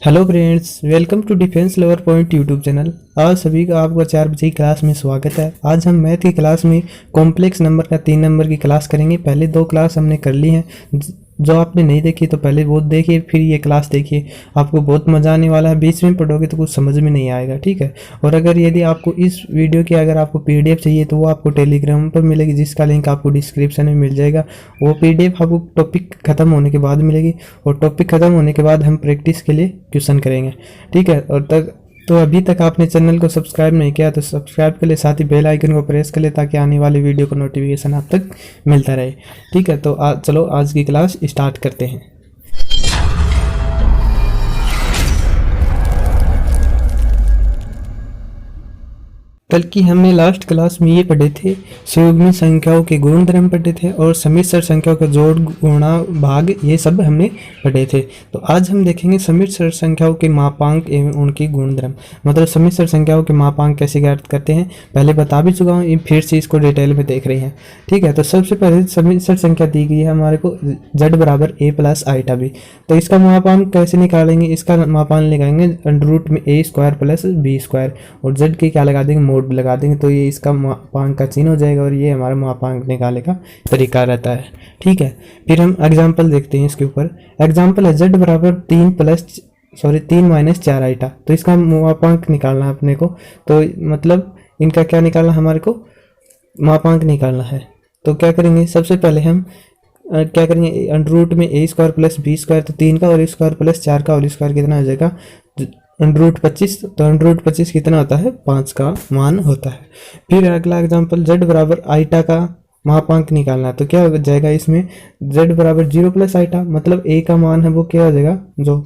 Hello friends, welcome to defence lover point YouTube channel. आज सभी का आपका 4 बजे की क्लास में स्वागत है। आज हम मैथ की क्लास में कॉम्प्लेक्स नंबर का 3 नंबर की क्लास करेंगे। पहले 2 क्लास हमने कर ली हैं। जो आपने नहीं देखी तो पहले वो देखिए, फिर ये क्लास देखिए। आपको बहुत मज़ा आने वाला है। बीच में पढ़ोगे तो कुछ समझ में नहीं आएगा, ठीक है। और अगर यदि आपको इस वीडियो की अगर आपको पीडीएफ चाहिए तो वो आपको टेलीग्राम पर मिलेगी, जिसका लिंक आपको डिस्क्रिप्शन में मिल जाएगा। वो पीडीएफ आपको टॉपिक ख़त्म होने के बाद मिलेगी, और टॉपिक ख़त्म होने के बाद हम प्रैक्टिस के लिए क्वेश्चन करेंगे, ठीक है। और तक तो अभी तक आपने चैनल को सब्सक्राइब नहीं किया तो सब्सक्राइब कर ले, साथ ही बेल आइकन को प्रेस कर ले ताकि आने वाली वीडियो का नोटिफिकेशन आप तक मिलता रहे, ठीक है। तो चलो आज की क्लास स्टार्ट करते हैं। कल की हमने लास्ट क्लास में ये पढ़े थे, संयुग्मी संख्याओं के गुणधर्म पढ़े थे और समिश्र संख्याओं का जोड़ गुणा भाग, ये सब हमने पढ़े थे। तो आज हम देखेंगे समिश्र संख्याओं के मापांक एवं उनके गुणधर्म, मतलब समिश्र संख्याओं के मापांक कैसे ज्ञात करते हैं। पहले बता भी चुका हूँ, फिर से इसको डिटेल में देख रहे हैं, ठीक है। तो सबसे पहले समिश्र संख्या दी गई है हमारे को z बराबर a प्लस आईटा बी। तो इसका मापांक कैसे निकालेंगे? इसका मापांक निकालेंगे अंडर रूट में a square plus b square, और z के क्या लगा देंगे, मोड लगा देंगे। तो ये इसका मापांक का चिन्ह हो जाएगा और ये हमारा मापांक निकालने का तरीका रहता है, ठीक है। फिर हम एग्जांपल देखते हैं इसके ऊपर। एग्जांपल है z बराबर 3 माइनस 4 आईटा। तो इसका मापांक निकालना है अपने को। तो मतलब इनका क्या निकालना, हमारे को मापांक निकालना है। तो क्या करेंगे, सबसे पहले हम क्या करेंगे, अंडर रूट में a square plus b square, तो 3 का होल स्क्वायर प्लस 4 का होल स्क्वायर कितना हो जाएगा, अंडर रूट 25। तो अंडर रूट 25 कितना होता है, 5 का मान होता है। फिर अगला एग्जांपल, z बराबर आईटा का मापांक निकालना। तो क्या हो जाएगा इसमें, z बराबर 0 प्लस आईटा, मतलब a का मान है वो क्या हो जाएगा, जो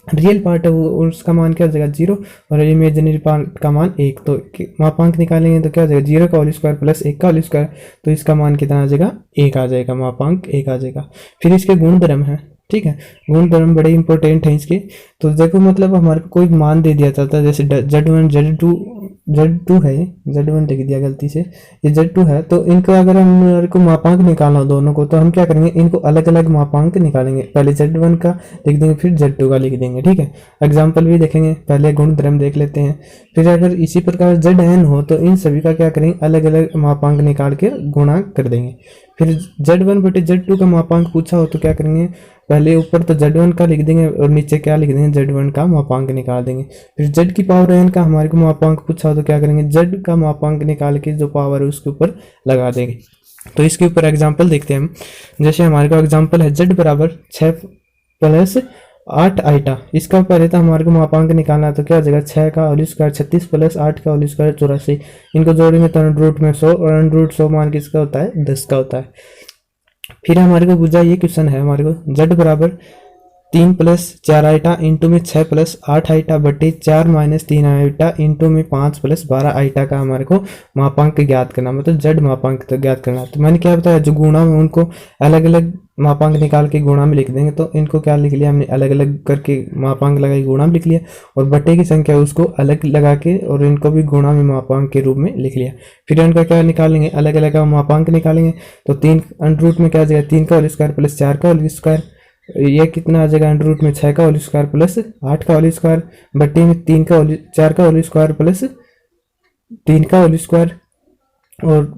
रियल पार्ट है वो उसका मान क्या हो जाएगा 0, और इमेजिनरी पार्ट का मान 1। तो मापांक निकालेंगे तो क्या हो जाएगा, 0 का होल स्क्वायर प्लस 1 का होल स्क्वायर, तो इसका मान कितना आ जाएगा, 1 आ जाएगा, मापांक 1 आ जाएगा। फिर इसके गुणधर्म है, ठीक है। गुणधर्म बड़े इंपॉर्टेंट है इसके। तो देखो मतलब हमारे को कोई मान दे दिया जाता है, जैसे z1 z2 है, z1 लिख दिया गलती से, ये z2 है। तो इनको अगर हमारे को मापांक निकालना हो दोनों को, तो हम क्या करेंगे, इनको अलग अलग मापांक निकालेंगे। पहले z1 का लिख देंगे, फिर z2 का लिख देंगे, ठीक है। एग्जाम्पल भी देखेंगे, पहले गुणधर्म देख लेते हैं। फिर अगर इसी प्रकार zn हो तो इन सभी का क्या करेंगे, अलग अलग मापांक निकाल के गुणा कर देंगे। फिर z1 बटे z2 का मापांक पूछा हो तो क्या करेंगे, पहले ऊपर तो z1 का लिख देंगे और नीचे क्या लिख देंगे, z1 का मापांक निकाल देंगे। फिर z की पावर n का हमारे को मापांक पूछा हो तो क्या करेंगे, z का मापांक निकाल के जो पावर है उसके ऊपर लगा देंगे। तो इसके ऊपर एग्जांपल देखते हैं हम। जैसे हमारे को एग्जांपल है z बराबर 6 प्लस 8 आईटा। इसका पहले तो हमारे को मापांक निकालना है। तो क्या हो जाएगा, 6 का होल स्क्वायर 36 प्लस 8 का होल स्क्वायर 84। इनको जोड़ेंगे तो अंडर रूट में 100, और अंडर रूट 100 मान किसका होता है, 10 का होता है। फिर हमारे को पूछा, ये क्वेश्चन है हमारे को, z बराबर 3 प्लस 4 आईटा इंटू में 6 प्लस 8 आईटा बटे 4 माइनस 3 आईटा इंटू में 5 प्लस 12 आईटा का हमारे को मापांक ज्ञात करना, मतलब z मापांक तो ज्ञात करना। तो मैंने क्या बताया, जो गुणा में उनको अलग अलग मापांक निकाल के गुणा में लिख देंगे। तो इनको क्या लिख लिया हमने, अलग अलग करके मापांक लगाई गुणा में लिख लिया, और बटे की संख्या उसको अलग लगा के और इनको भी गुणा में मापांक के रूप में लिख लिया। फिर इनका क्या निकालेंगे, अलग अलग का मापांक निकालेंगे। तो 3 अंडर रूट में क्या आ जाएगा, 3 का होल स्क्वायर प्लस 4 का होल स्क्वायर, ये कितना आ जाएगा, अंडर रूट में 6 का होल स्क्वायर प्लस 8 का होल स्क्वायर बटे में 4 का होल स्क्वायर प्लस 3 का होल स्क्वायर, और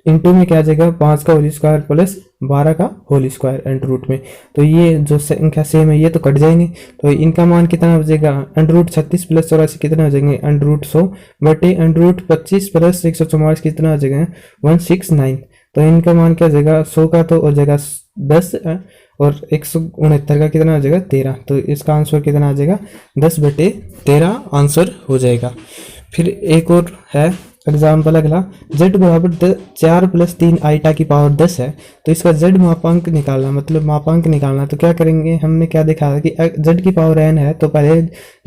इंटू में क्या आ जाएगा, 5 का होल स्क्वायर प्लस 12 का होल स्क्वायर अंडर रूट में। तो ये जो संख्या सेम है ये तो कट जाएंगे। तो इनका मान कितना हो जाएगा, अंडर रूट 36 प्लस 84 कितना हो जाएंगे, अंडर रूट 100 बटे अंडर रूट 25 प्लस 144 कितना हो जाएगा, 169। तो इनका मान क्या हो जाएगा, 100 का तो हो जाएगा 10, और 169 का कितना आ जाएगा, 13। तो इसका आंसर कितना आ जाएगा, 10 बटे 13 आंसर हो जाएगा। फिर एक और है एग्जाम्पल अगला, z बराबर 4 प्लस 3 आईटा की पावर 10 है। तो इसका z मापांक निकालना, मतलब मापांक निकालना। तो क्या करेंगे, हमने क्या देखा कि z की पावर n है, तो पहले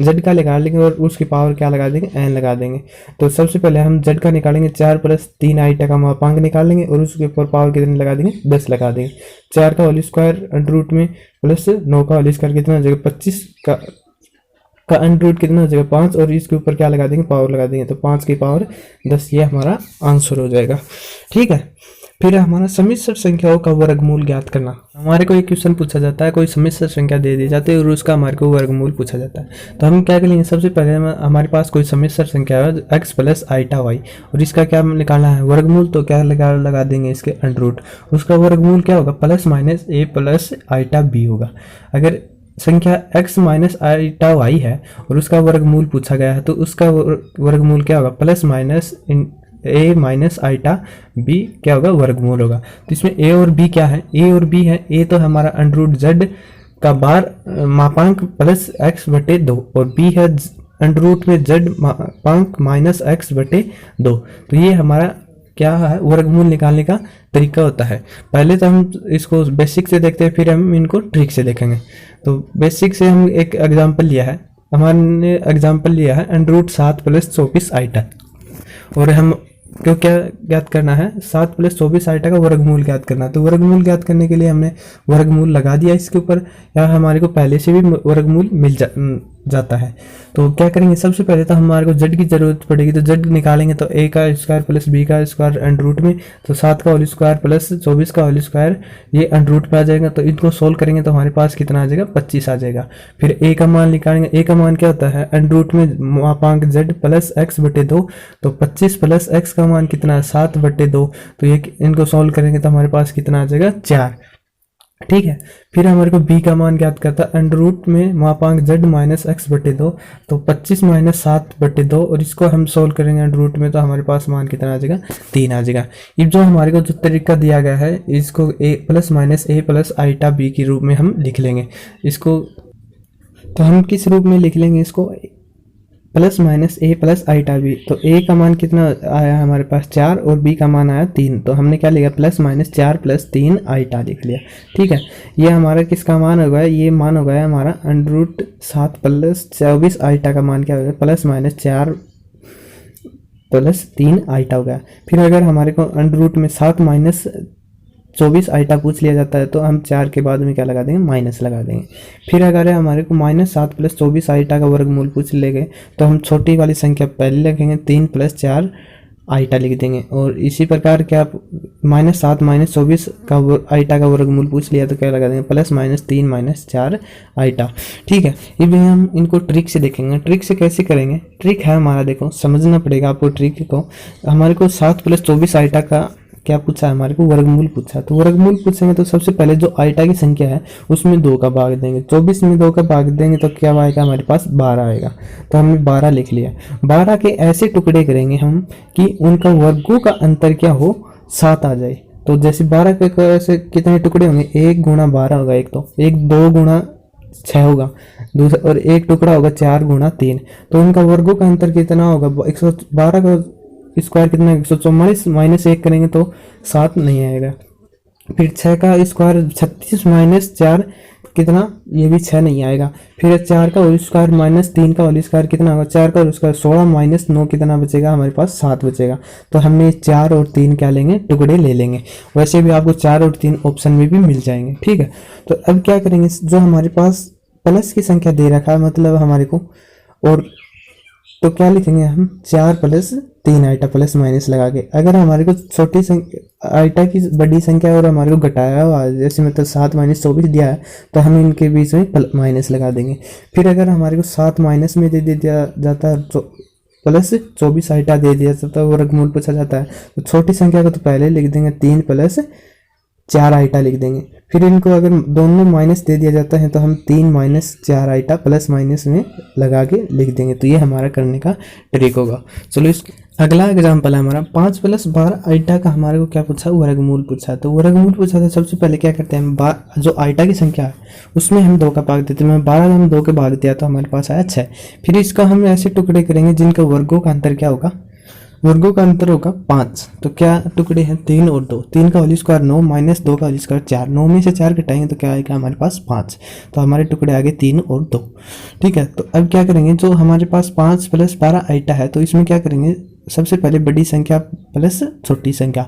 z का निकाल लेंगे और उसकी पावर क्या लगा देंगे, n लगा देंगे। तो सबसे पहले हम z का निकालेंगे, 4 प्लस 3 आईटा का मापांक निकालेंगे और उसके ऊपर पावर कितनी लगा देंगे, 10 लगा देंगे। 4 का होल स्क्वायर अंडर रूट में प्लस 9 का होल स्क्वायर कितना हो जाएगा, 25 का अंडर रूट कितना हो जाएगा, 5, और इसके ऊपर क्या लगा देंगे, पावर लगा देंगे। तो 5 की पावर 10, ये हमारा आंसर हो जाएगा, ठीक है। फिर हमारा सम्मिश्र संख्याओं का वर्गमूल ज्ञात करना। हमारे को एक क्वेश्चन पूछा जाता है, कोई सम्मिश्र संख्या दे दी जाती है और उसका हमारे को वर्गमूल पूछा जाता है। तो हम क्या करेंगे, सबसे पहले हमारे पास कोई सम्मिश्र संख्या है x प्लस आइटा वाई, और इसका क्या निकालना है वर्गमूल। तो क्या लगा देंगे इसके अंडर रूट, उसका वर्गमूल क्या होगा plus minus a plus iota B होगा। अगर संख्या x माइनस आइटा वाई है और उसका वर्गमूल पूछा गया है तो उसका वर्गमूल क्या होगा प्लस माइनस ए माइनस आइटा बी क्या होगा वर्गमूल होगा। तो इसमें ए और बी क्या है, ए और बी है, ए तो हमारा अंडर रूट जेड का बार मापांक प्लस एक्स बटे 2 और बी है अंडर रूट में जेड मापांक माइनस एक्स बटे 2। तो ये हमारा क्या है वर्गमूल निकालने का तरीका होता है। पहले तो हम इसको बेसिक से देखते हैं, फिर हम इनको ट्रिक से देखेंगे। तो बेसिक से हम एक एग्जांपल लिया है, हमारे एग्जांपल लिया है अंडर रूट 7 प्लस 24 आइटा, और हम क्यों क्या ज्ञात करना है 7 प्लस 24 आइटा का वर्गमूल ज्ञात करना है। तो वर्गमूल ज्ञात करने के लिए हमने वर्गमूल लगा दिया इसके ऊपर, या हमारे को पहले से भी वर्गमूल मिल जाता है। तो क्या करेंगे, सबसे पहले तो हमारे को जेड की जरूरत पड़ेगी, तो जेड निकालेंगे तो ए का स्क्वायर प्लस बी का स्क्वायर अंडर रूट में, तो 7 का होल स्क्वायर प्लस 24 का होल स्क्वायर ये अंडर रूट पे आ जाएगा। तो इनको सोल्व करेंगे तो हमारे पास कितना आ जाएगा 25 आ जाएगा। फिर ए का मान निकालेंगे, ए का मान क्या होता है अंडर रूट में मापांक जेड प्लस एक्स बटे 2, तो 25 प्लस एक्स का मान कितना है 7 बटे 2। तो ये इनको सोल्व करेंगे तो हमारे पास कितना आ जाएगा 4। ठीक है, फिर हमारे को b का मान ज्ञात करता है अंडर रूट में मापांक z माइनस एक्स बटे 2, तो 25 माइनस 7 बटे 2, और इसको हम सोल्व करेंगे अंडर रूट में तो हमारे पास मान कितना आ जाएगा 3 आ जाएगा। ये जो हमारे को जो तरीका दिया गया है इसको a plus minus a plus iota b के रूप में हम लिख लेंगे इसको। तो हम किस रूप में लिख लेंगे इसको, plus minus a plus iota B. तो ए का मान कितना आया हमारे पास 4 और बी का मान आया 3, तो हमने क्या लिखा प्लस माइनस 4 प्लस 3 आइटा लिख लिया। ठीक है, ये हमारा किसका मान हो गया, ये मान हो गया हमारा अंडर रूट 7 प्लस 24 आइटा का मान क्या हो गया प्लस माइनस 4 प्लस 3 आइटा हो गया। फिर अगर हमारे को अंडर रूट में 7 माइनस 24 आइटा पूछ लिया जाता है तो हम 4 के बाद में क्या लगा देंगे माइनस लगा देंगे। फिर अगर हमारे को माइनस 7 प्लस 24 आइटा का वर्गमूल पूछ लेंगे तो हम छोटी वाली संख्या पहले लिखेंगे 3 प्लस 4 आइटा लिख देंगे, और इसी प्रकार क्या माइनस 7 माइनस 24 का आइटा का वर्गमूल पूछ लिया तो क्या लगा देंगे प्लस माइनस 3 माइनस 4 आइटा। ठीक है, ये भी हम इनको ट्रिक से देखेंगे। ट्रिक से कैसे करेंगे, ट्रिक है हमारा देखो समझना पड़ेगा आपको ट्रिक को। हमारे को 7 प्लस 24 आइटा का क्या पूछा है, हमारे को वर्गमूल पूछा है। तो वर्गमूल पूछेंगे तो सबसे पहले जो आइटा की संख्या है उसमें 2 का भाग देंगे, 24 में 2 का भाग देंगे तो क्या आएगा हमारे पास 12 आएगा। तो हमने 12 लिख लिया। 12 के ऐसे टुकड़े करेंगे हम कि उनका वर्गों का अंतर क्या हो 7 आ जाए। तो जैसे 12 के ऐसे कितने टुकड़े होंगे, 1 गुणा 12 होगा, एक तो 1 2 गुणा 6 होगा दूसरा, और एक टुकड़ा होगा 4 गुणा 3। तो उनका वर्गों का अंतर कितना होगा 112 का स्क्वायर कितना 144 माइनस 1 करेंगे तो 7 नहीं आएगा। फिर 6 का स्क्वायर 36 माइनस 4 कितना, ये भी 6 नहीं आएगा। फिर 4 का होल स्क्वायर माइनस 3 का होल स्क्वायर कितना होगा 4 का होल स्क्वायर 16 माइनस 9 कितना बचेगा हमारे पास 7 बचेगा। तो हमने 4 और 3 क्या लेंगे टुकड़े ले लेंगे। वैसे भी आपको 4 और 3 ऑप्शन में भी मिल जाएंगे। ठीक है, तो अब क्या करेंगे, जो हमारे पास प्लस की संख्या दे रखा है मतलब हमारे को, और तो क्या लिखेंगे हम 4 प्लस 3 आइटा प्लस माइनस लगा के। अगर हमारे को छोटी आइटा की बड़ी संख्या और हमारे को घटाया हुआ जैसे मतलब 7 माइनस 24 दिया है तो हम इनके बीच में माइनस लगा देंगे। फिर अगर हमारे को 7 माइनस में दे दिया जाता है तो प्लस 24 आइटा दे दिया जाता है, वर्गमूल पूछा जाता है तो छोटी संख्या को तो पहले लिख देंगे 3 प्लस 4 आइटा लिख देंगे। फिर इनको अगर दोनों माइनस दे दिया जाता है तो हम 3 माइनस 4 आइटा प्लस माइनस में लगा के लिख देंगे। तो ये हमारा करने का ट्रिक होगा। चलो इस अगला एग्जांपल है हमारा 5 प्लस 12 आइटा का हमारे को क्या पूछा वर्गमूल पूछा। तो वर्गमूल पूछा था सबसे पहले क्या करते हैं हम जो आइटा की संख्या है उसमें हम 2 का भाग देते हैं। 12 में हम 2 का भाग दिया तो हमारे पास आया 6। फिर इसका हम ऐसे टुकड़े करेंगे जिनका वर्गों का अंतर क्या होगा, वर्गों का अंतर होगा 5। तो क्या टुकड़े हैं 3 और 2, 3 का होल स्क्वायर 9 माइनस 2 का होल स्क्वायर 4, 9 में से 4 घटाएंगे तो क्या आएगा हमारे पास 5। तो हमारे टुकड़े आ गए 3 और 2। ठीक है, तो अब क्या करेंगे जो हमारे पास 5 प्लस 12 आइटा है तो इसमें क्या करेंगे सबसे पहले बड़ी संख्या प्लस छोटी संख्या,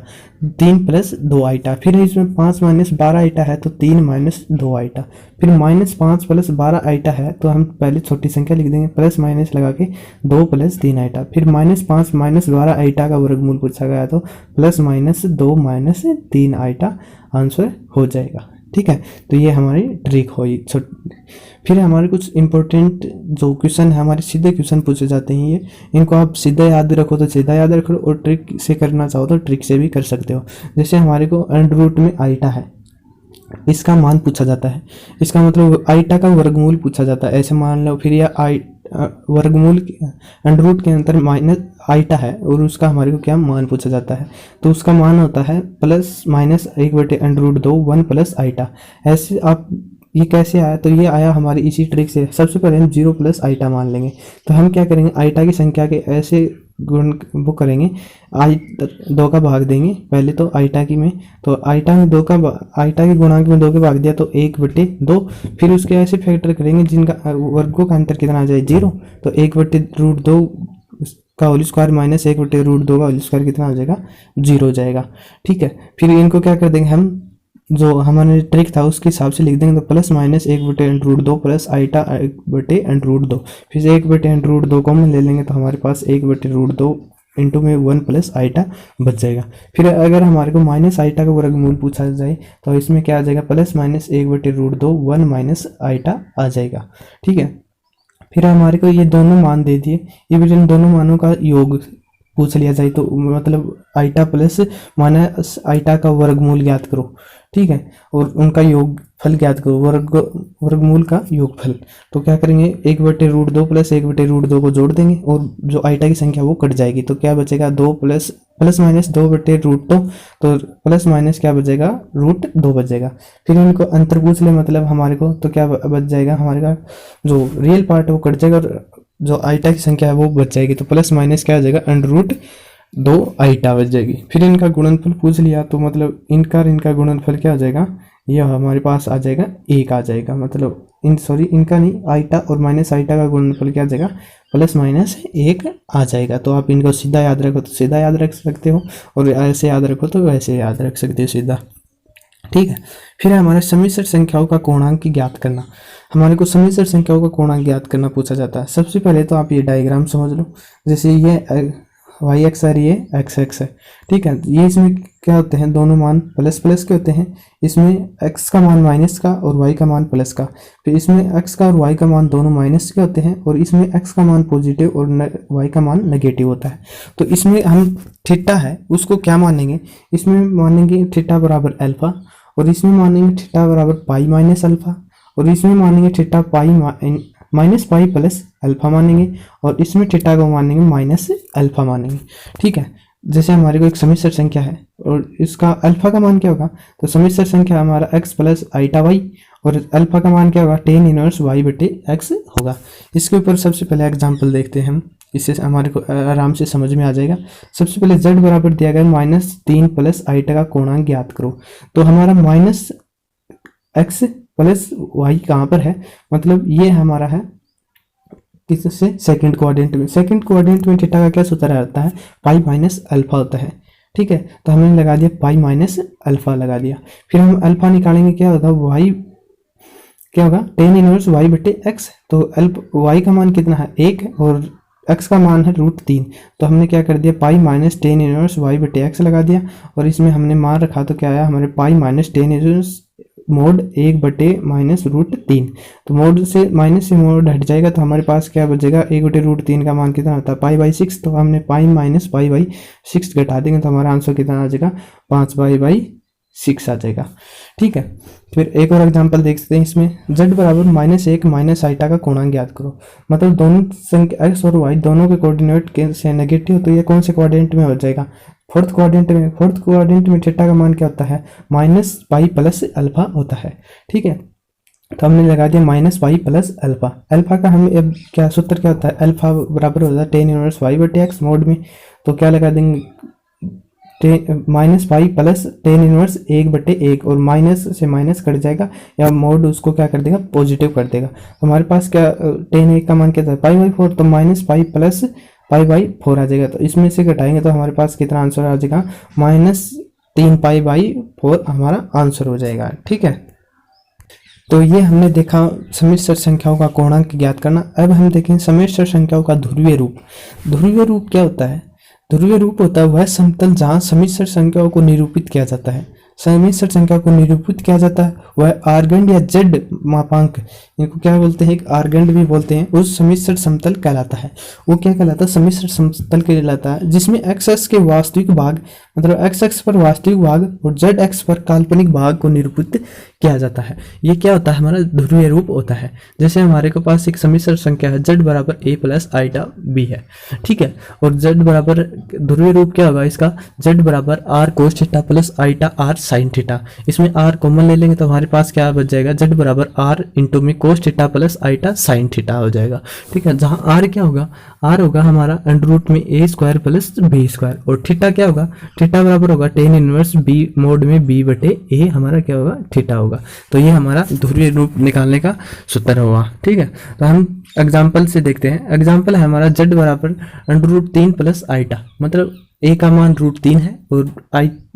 3 प्लस 2 आइटा, फिर इसमें 5 माइनस 12 आइटा है तो 3 माइनस 2 आइटा, फिर -5 प्लस 12 आइटा है तो हम पहले छोटी संख्या लिख देंगे, प्लस माइनस लगा के 2 प्लस 3 आइटा, फिर -5 माइनस 12 आइटा का वर्गमूल पूछा गया तो plus minus 2 minus 3 iota answer हो जाएगा। ठीक है, तो ये हमारी ट्रिक हुई। फिर हमारे कुछ इंपॉर्टेंट जो क्वेश्चन है, हमारे सीधे क्वेश्चन पूछे जाते हैं, ये इनको आप सीधा याद रखो तो सीधा याद रखो, और ट्रिक से करना चाहो तो ट्रिक से भी कर सकते हो। जैसे हमारे को अंडर रूट में आइटा है, इसका मान पूछा जाता है, इसका मतलब आइटा का वर्गमूल पूछा जाता है, ऐसे मान लो। फिर यह वर्गमूल अंडर रूट के अंदर माइनस आइटा है और उसका हमारे को क्या मान पूछा जाता है, तो उसका मान होता है प्लस माइनस 1/√2 1 प्लस आइटा। ऐसे आप ये कैसे आया, तो ये आया हमारी इसी ट्रिक से। सबसे पहले हम 0 प्लस आइटा मान लेंगे, तो हम क्या करेंगे, आइटा की संख्या के ऐसे गुण वो करेंगे, आई 2 का भाग देंगे पहले तो आइटा की में, तो आइटा में 2 का आइटा के गुणांक में 2 के भाग दिया तो 1/2, फिर उसके ऐसे फैक्टर करेंगे जिनका वर्गों का अंतर कितना आ जाए 0, तो 1/√2 का होल स्क्वायर माइनस 1/√2 का होल स्क्वायर कितना हो जाएगा 0 हो जाएगा। ठीक है, फिर इनको क्या कर देंगे हम, जो हमारे ट्रिक था उसके हिसाब से लिख देंगे, तो प्लस माइनस 1/√2 प्लस आइटा 1/√2, फिर 1/√2 को हम ले लेंगे तो हमारे पास 1/√2 इंटू में 1 प्लस आइटा बच जाएगा। फिर अगर हमारे को माइनस आइटा का वर्गमूल पूछा जाए तो इसमें क्या आ जाएगा, प्लस माइनस 1/√2 1 माइनस आइटा आ जाएगा। ठीक है, फिर हमारे को ये दोनों मान दे दिए, ये भी इन दोनों मानों का योग पूछ लिया जाए तो मतलब आइटा प्लस माइनस आइटा का वर्गमूल ज्ञात करो। ठीक है, और उनका योगफल ज्ञात करो, वर्गमूल का योगफल। तो क्या करेंगे, 1/√2 प्लस 1/√2 को जोड़ देंगे और जो आइटा की संख्या वो कट जाएगी, तो क्या बचेगा 2 प्लस माइनस 2/√2, तो प्लस माइनस क्या बचेगा √2 बचेगा। फिर इनको अंतर पूछ ले मतलब हमारे को, तो क्या बच जाएगा, हमारे का जो रियल पार्ट है वो कट जाएगा और जो आइटा की संख्या है वो बच जाएगी, तो प्लस माइनस क्या हो जाएगा √2 आइटा बच जाएगी। फिर इनका गुणनफल पूछ लिया तो मतलब इनका गुणनफल क्या हो जाएगा, यह हमारे पास आ जाएगा 1 आ जाएगा, मतलब इनका नहीं, आइटा और माइनस आइटा का गुणनफल क्या आ जाएगा प्लस माइनस 1 आ जाएगा। तो आप इनको सीधा याद रखो तो सीधा याद रख सकते हो, और ऐसे याद रखो तो वैसे याद रख सकते हो सीधा। ठीक है, फिर हमारे समिश्र संख्याओं का कोणांक ज्ञात करना, हमारे को समिश्र संख्याओं का कोणांक ज्ञात करना पूछा जाता है। सबसे पहले तो आप ये डायग्राम समझ लो, जैसे ये वाई एक्स है, ये एक्स एक्स है। ठीक है, ये इसमें क्या होते हैं, दोनों मान प्लस प्लस के होते हैं, इसमें एक्स का मान माइनस का और वाई का मान प्लस का, फिर इसमें एक्स का और वाई का मान दोनों माइनस के होते हैं, और इसमें एक्स का मान पॉजिटिव और वाई का मान नेगेटिव होता है। तो इसमें हम थीटा है उसको क्या मानेंगे, इसमें मानेंगे थीटा बराबर अल्फा, और इसमें मानेंगे थीटा बराबर पाई माइनस अल्फा, और इसमें मानेंगे theta pi minus pi plus alpha मानेंगे, और इसमें थीटा को मानेंगे माइनस अल्फा मानेंगे। ठीक है, जैसे हमारे को एक समिश्र संख्या है और इसका अल्फा का मान क्या होगा, तो समिश्र संख्या हमारा x प्लस आइटा वाई, और अल्फा का मान क्या होगा tan इनवर्स y/x होगा। इसके ऊपर सबसे पहले एग्जाम्पल देखते हैं हम, इससे हमारे को आराम से समझ में आ जाएगा। सबसे पहले z बराबर दिया गया -3 प्लस आइटा का कोणांक ज्ञात करो, तो हमारा -x प्लस y कहाँ पर है, मतलब ये हमारा है किससे, सेकंड क्वाड्रेंट में। सेकंड क्वाड्रेंट में थीटा का क्या सूत्र रहता है, पाई माइनस अल्फा होता है। ठीक है, तो हमने लगा दिया पाई माइनस अल्फा लगा दिया, फिर हम अल्फा निकालेंगे, क्या होगा y क्या होगा tan इनवर्स y/x, तो y का मान कितना है 1 और x का मान है √3, तो हमने क्या कर दिया pi minus tan inverse y/x लगा दिया, और इसमें हमने मान रखा तो क्या आया हमारे pi minus tan inverse mode 1/-√3, तो मोड से माइनस से मोड हट जाएगा तो हमारे पास क्या बचेगा 1/√3 का मान कितना होता है पाई/6, तो हमने पाई माइनस पाई/6 घटा देंगे तो हमारा आंसर कितना आ जाएगा 5/6 आ जाएगा। ठीक है, फिर एक और एग्जांपल देखते हैं, इसमें z बराबर -1 माइनस आइटा का कोणांक ज्ञात करो, मतलब दोनों संख्या x और y दोनों के कोऑर्डिनेट से नेगेटिव, तो ये कौन से क्वाड्रेंट में हो जाएगा, फोर्थ क्वाड्रेंट में थीटा का मान क्या होता है माइनस पाई प्लस अल्फा होता है। ठीक है, तो हमने लगा दिया minus pi plus alpha, alpha का हमें अब क्या सूत्र क्या होता है, अल्फा बराबर होता है tan इनवर्स y/x मोड में, तो क्या लगा देंगे minus pi plus tan inverse 1/1, और माइनस से माइनस कट जाएगा या मोड उसको क्या कर देगा पॉजिटिव कर देगा, तो हमारे पास क्या tan 1 का मान क्या था पाई/4, तो minus pi plus pi by 4 आ जाएगा। तो इसमें से घटाएंगे तो हमारे पास कितना आंसर आ जाएगा, -3 पाई बाई 4 हमारा आंसर हो जाएगा। ठीक है, तो ये हमने देखा समिश्र संख्याओं का कोणांक ज्ञात करना। अब हम देखें समिश्र संख्याओं का ध्रुवीय रूप। ध्रुवीय रूप क्या होता है? ध्रुवीय रूप होता है वह समतल जहाँ समिश्र संख्याओं को निरूपित किया जाता है। समिश्र संख्या को निरूपित किया जाता है वह आर्गंड या जेड मापांक, इनको क्या बोलते हैं, एक आर्गंड भी बोलते हैं, उस समिश्र समतल कहलाता है। वो क्या कहलाता है? समिश्र समतल कहलाता है, जिसमें एक्स एक्स के वास्तविक भाग, मतलब एक्स एक्स पर वास्तविक भाग और जेड एक्स पर काल्पनिक भाग को निरूपित किया जाता है। ये क्या होता है? हमारा ध्रुवीय रूप होता है। जैसे हमारे के पास एक समिश्र संख्या है z बराबर a प्लस आइटा b है, ठीक है, और z बराबर, ध्रुवीय रूप क्या होगा इसका, z बराबर r cos theta plus iota r sine theta. इसमें r कॉमन ले लेंगे तो हमारे पास क्या बच जाएगा, z बराबर r इंटू में cos theta plus iota sine theta हो जाएगा। ठीक है, जहाँ r क्या होगा, r होगा हमारा अंडर रूट में a square plus b square, और थीटा क्या होगा, थीटा बराबर होगा टेन इनवर्स b मोड में b बटे a हमारा क्या होगा, थीटा होगा। तो ये हमारा ध्रुवीय रूप निकालने का सूत्र होगा। ठीक है, तो हम एग्जाम्पल से देखते हैं। एग्जाम्पल है हमारा z बराबर अंडर रूट 3 प्लस आइटा, मतलब a का मान √3 है और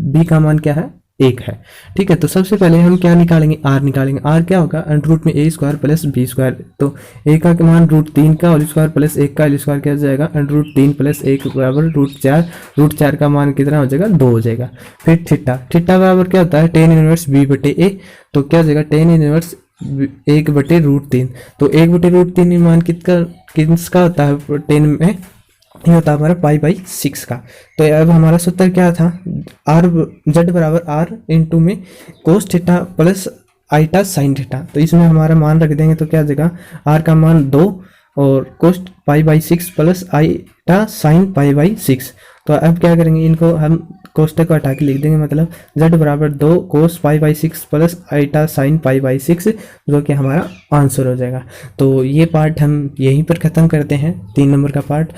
b का मान क्या है, 1 है। ठीक है, तो सबसे पहले हम क्या निकालेंगे, r निकालेंगे। r क्या होगा, अंडर रूट में a square plus b square, तो a का मान √3 का होल स्क्वायर प्लस 1 का होल स्क्वायर क्या हो जाएगा, अंडर रूट 3 प्लस 1 बराबर √4, √4 का मान कितना हो जाएगा, 2 हो जाएगा। फिर थीटा, थीटा बराबर क्या होता है, टेन इनवर्स b बटे a, तो क्या हो जाएगा, टेन इनवर्स 1 बटे √3, तो 1 बटे √3 मान किसका होता है, 10 में ये होता है हमारा पाई बाई 6 का। तो अब हमारा सूत्र क्या था, आर जेड बराबर r इंटू में cos theta plus iota sine theta. तो इसमें हमारा मान रख देंगे तो क्या हो जाएगा, r का मान 2 और cos pi by 6 plus iota sine pi by 6। तो अब क्या करेंगे, इनको हम कोष्टक को हटा के लिख देंगे, मतलब z बराबर 2 cos pi by 6 plus iota sine pi by 6, जो कि हमारा आंसर हो जाएगा। तो ये पार्ट हम यहीं पर ख़त्म करते हैं, 3 नंबर का पार्ट।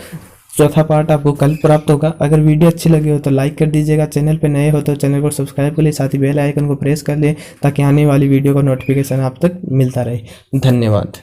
चौथा पार्ट आपको कल प्राप्त होगा। अगर वीडियो अच्छी लगी हो तो लाइक कर दीजिएगा, चैनल पे नए हो तो चैनल को सब्सक्राइब कर ले, साथ ही बेल आइकन को प्रेस कर ले ताकि आने वाली वीडियो का नोटिफिकेशन आप तक मिलता रहे। धन्यवाद।